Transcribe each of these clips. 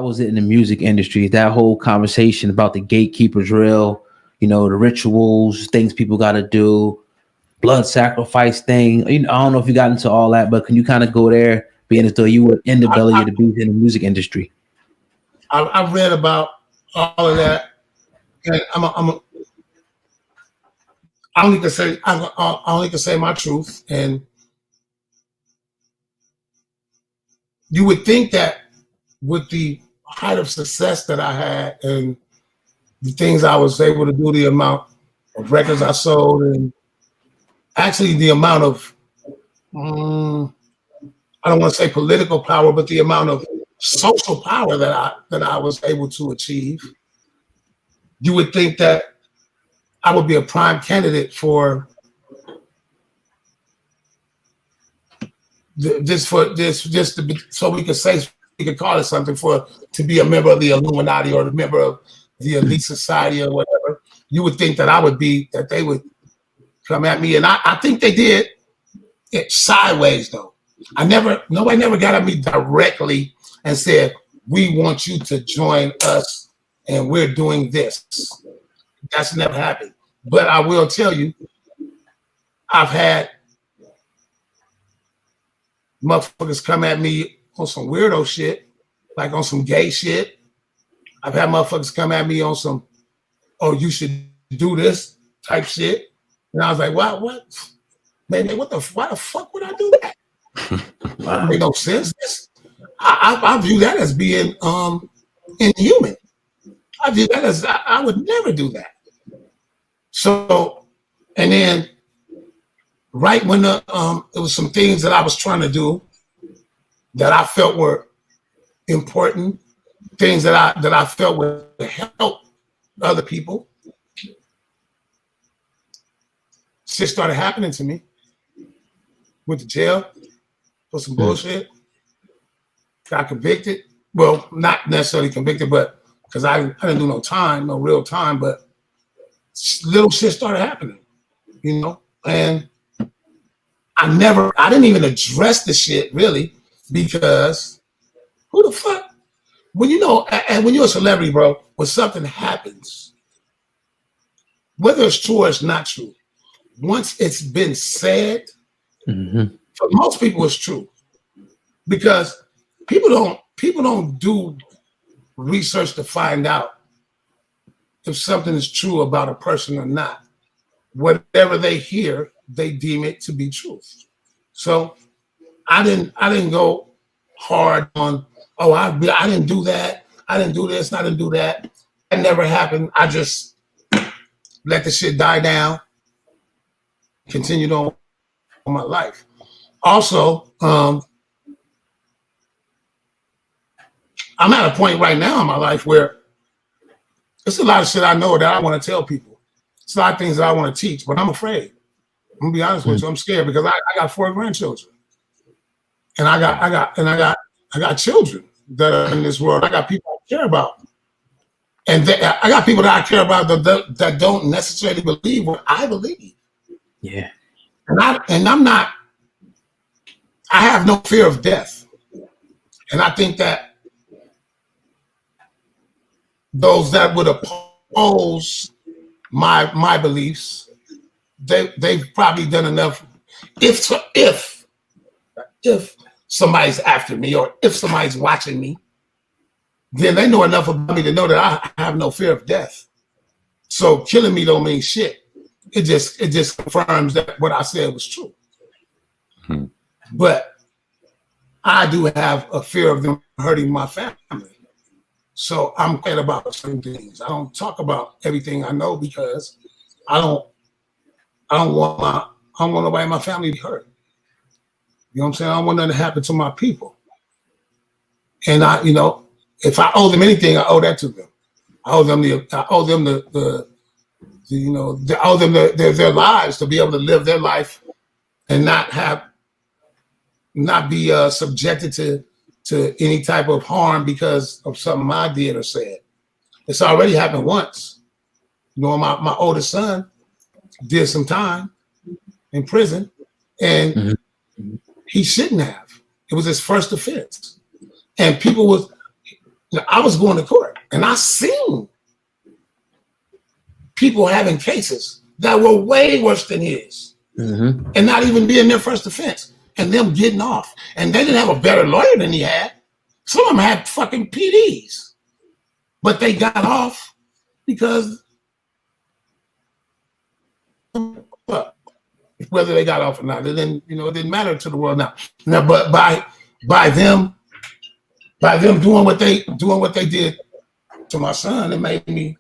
was in the music industry, that whole conversation about the gatekeepers real, the rituals, things people got to do, blood sacrifice thing. I don't know if you got into all that, but can you kind of go there, being as though you were in the I, belly I, of the beast in the music industry? I've read about all of that, and I only can say I only can say my truth, and you would think that with the height of success that I had and the things I was able to do, the amount of records I sold, and actually the amount of I don't want to say political power, but the amount of social power that I was able to achieve, you would think that I would be a prime candidate for just to be, so we could say we could call it something for to be a member of the Illuminati or a member of the elite society or whatever. You would think that I would be that they would come at me, and I think they did it sideways though. Nobody never got at me directly and said, "We want you to join us, and we're doing this." That's never happened. But I will tell you, I've had motherfuckers come at me on some weirdo shit, like on some gay shit. I've had motherfuckers come at me on some, "Oh, you should do this" type shit. And I was like, what? Man, why the fuck would I do that? That Wow. make no sense. I view that as being inhuman. I view that as I would never do that. So, and then right when it was some things that I was trying to do that I felt were important, things that I felt would help other people, shit started happening to me. Went to jail for some bullshit. Got convicted. Well, not necessarily convicted, but because I didn't do no time, no real time, but little shit started happening, and I didn't even address the shit really, because who the fuck, and when you're a celebrity, bro, when something happens, whether it's true or it's not true, once it's been said, for most people it's true, because people don't do research to find out if something is true about a person or not. Whatever they hear, they deem it to be truth. So I didn't go hard on, "Oh, I didn't do that, I didn't do this, I didn't do that." That never happened. I just let the shit die down, continued on my life. Also, I'm at a point right now in my life where there's a lot of shit I know that I want to tell people. It's a lot of things that I want to teach, but I'm afraid. I'm gonna be honest with you, I'm scared because I got 4 grandchildren. And I got children that are in this world. I got people I care about. And I got people that I care about that don't necessarily believe what I believe. Yeah. And I'm not, I have no fear of death. And I think that those that would oppose my beliefs, they've probably done enough. If somebody's after me or if somebody's watching me, then they know enough about me to know that I have no fear of death. So killing me don't mean shit. It just confirms that what I said was true. But I do have a fear of them hurting my family. So I'm quiet about certain things. I don't talk about everything I know because I don't want nobody in my family to be hurt. You know what I'm saying? I don't want nothing to happen to my people. And if I owe them anything, I owe that to them. I owe them their lives, to be able to live their life and not be subjected to any type of harm because of something I did or said. It's already happened once. My oldest son did some time in prison, and he shouldn't have. It was his first offense. And people I was going to court and I seen people having cases that were way worse than his and not even being their first offense and them getting off. And they didn't have a better lawyer than he had. Some of them had fucking PDs, but they got off because whether they got off or not, it didn't, it didn't matter to the world now. But by them doing what they did to my son, it made me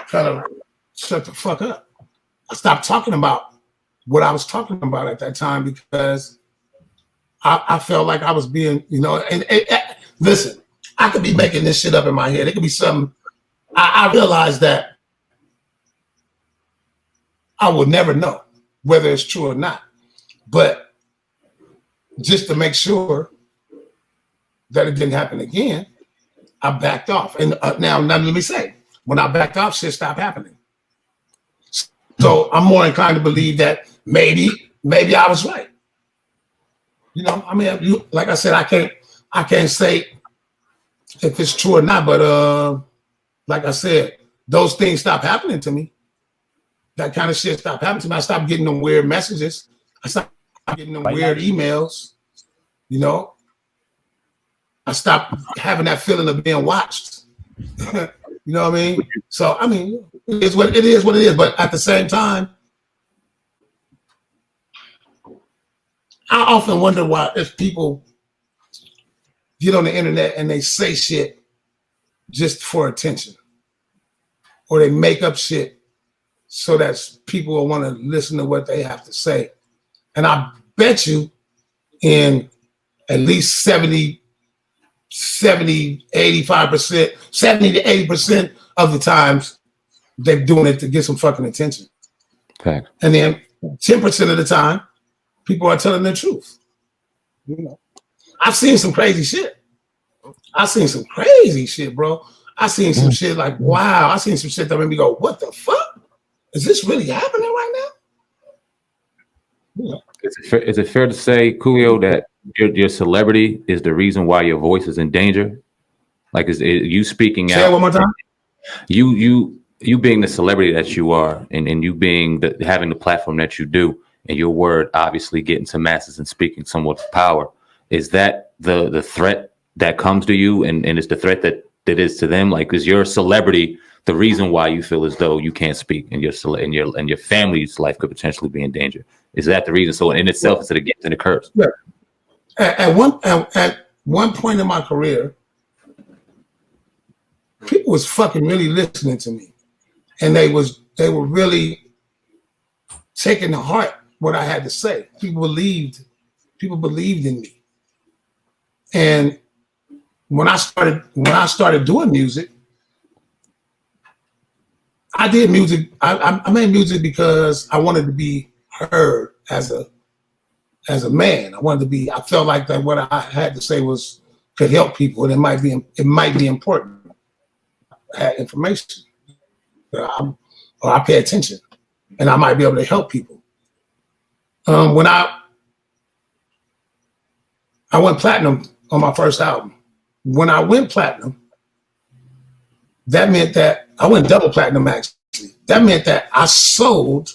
kind of shut the fuck up. I stopped talking about what I was talking about at that time because I felt like I was being, and listen, I could be making this shit up in my head. It could be something. I realized that I will never know whether it's true or not. But just to make sure that it didn't happen again, I backed off. And now let me say, when I backed off, shit stopped happening. So I'm more inclined to believe that maybe I was right. Like I said, I can't say if it's true or not, but like I said, those things stopped happening to me. That kind of shit stopped happening to me. I stopped getting them weird messages. I stopped getting them weird emails. I stopped having that feeling of being watched. You know what I mean? So it is what it is. But at the same time, I often wonder why if people get on the internet and they say shit just for attention, or they make up shit so that people will want to listen to what they have to say. And I bet you in at least 70, 85%, 70 to 80% of the times, they're doing it to get some fucking attention. Okay. And then 10% of the time, people are telling the truth. I've seen some crazy shit. I've seen some crazy shit, bro. I seen some shit like, wow. I seen some shit that made me go, what the fuck? Is this really happening right now? Is it fair to say, Coolio, that your celebrity is the reason why your voice is in danger? Like, is it you speaking out? Say it one more time. You being the celebrity that you are, and you being having the platform that you do, and your word obviously getting to masses and speaking somewhat of power. Is that the threat that comes to you, and it's the threat that is to them? Like, is your celebrity the reason why you feel as though you can't speak, and your family's life could potentially be in danger? Is that the reason? So in itself, is it a gift and a curse? Yeah. At one point in my career, people was fucking really listening to me, and they were really taking to heart what I had to say. People believed in me. And when I started doing music, I did music. I made music because I wanted to be heard as a man. I felt like that what I had to say could help people, and it might be important. I had information, or I pay attention, and I might be able to help people. When I went platinum on my first album. When I went platinum, that meant that I went double platinum, actually. That meant that I sold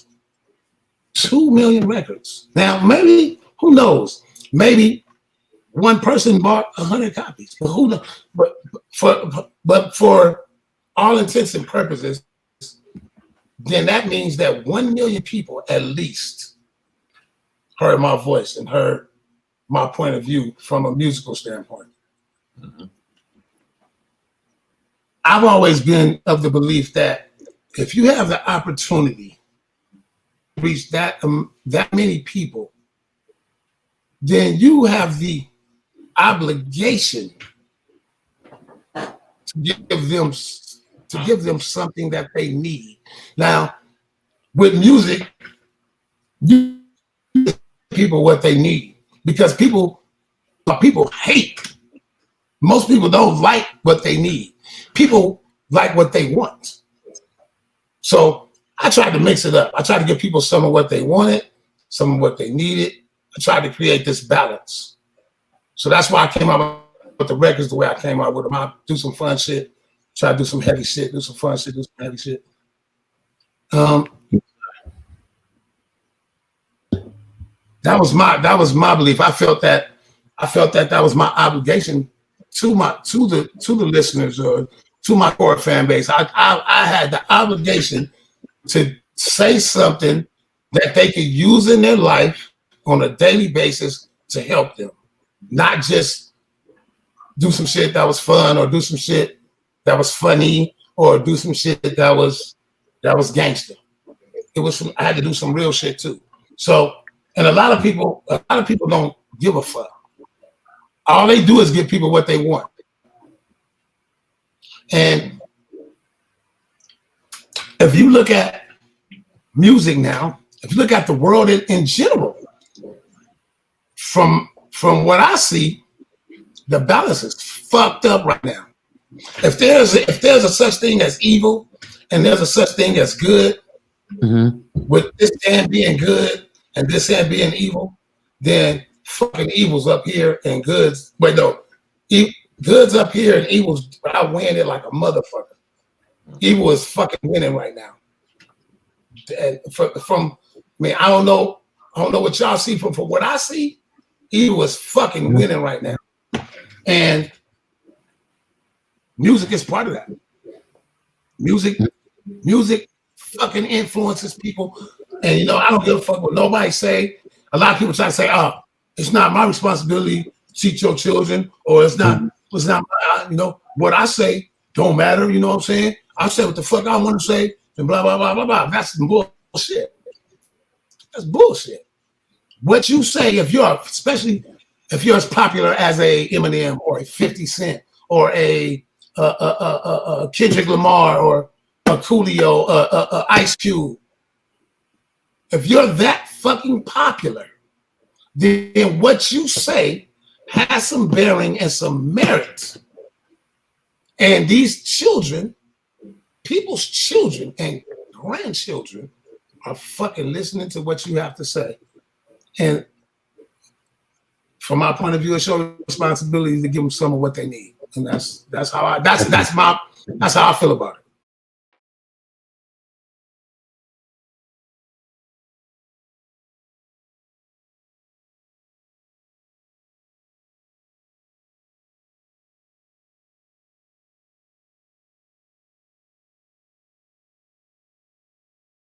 2 million records. Now, maybe, who knows? Maybe one person bought 100 copies, but who knows? But for all intents and purposes, then that means that 1 million people at least heard my voice and heard my point of view from a musical standpoint. Mm-hmm. I've always been of the belief that if you have the opportunity to reach that many people, then you have the obligation to give them something that they need. Now, with music, you give people what they need, because people hate. Most people don't like what they need. People like what they want. So I tried to mix it up. I tried to give people some of what they wanted, some of what they needed. I tried to create this balance. So that's why I came up the records the way I came out with them. I do some fun shit, try to do some heavy shit, do some fun shit, do some heavy shit. That was my belief. I felt that was my obligation to the listeners or to my core fan base. I had the obligation to say something that they could use in their life on a daily basis to help them, not just do some shit that was fun or do some shit that was funny or do some shit that was gangster. I had to do some real shit too. So, and a lot of people don't give a fuck. All they do is give people what they want. And if you look at music now, if you look at the world in general, from what I see, the balance is fucked up right now. If there's a such thing as evil and there's a such thing as good, with this hand being good and this hand being evil, then fucking evil's up here and good's good's up here and evil's outweighing it like a motherfucker. Evil is fucking winning right now. And I don't know what y'all see from what I see, evil is fucking winning right now. And music is part of that. Music fucking influences people. And I don't give a fuck what nobody say. A lot of people try to say, "Oh, it's not my responsibility to teach your children," or it's not my, what I say don't matter. You know what I'm saying? I say what the fuck I want to say, and blah blah blah blah blah. That's some bullshit. That's bullshit. What you say, especially if you're as popular as a Eminem or a 50 Cent or a Kendrick Lamar or a Coolio, a Ice Cube, if you're that fucking popular, then what you say has some bearing and some merit. And these children, people's children and grandchildren are fucking listening to what you have to say. And from my point of view, it's your responsibility to give them some of what they need. And that's how I feel about it.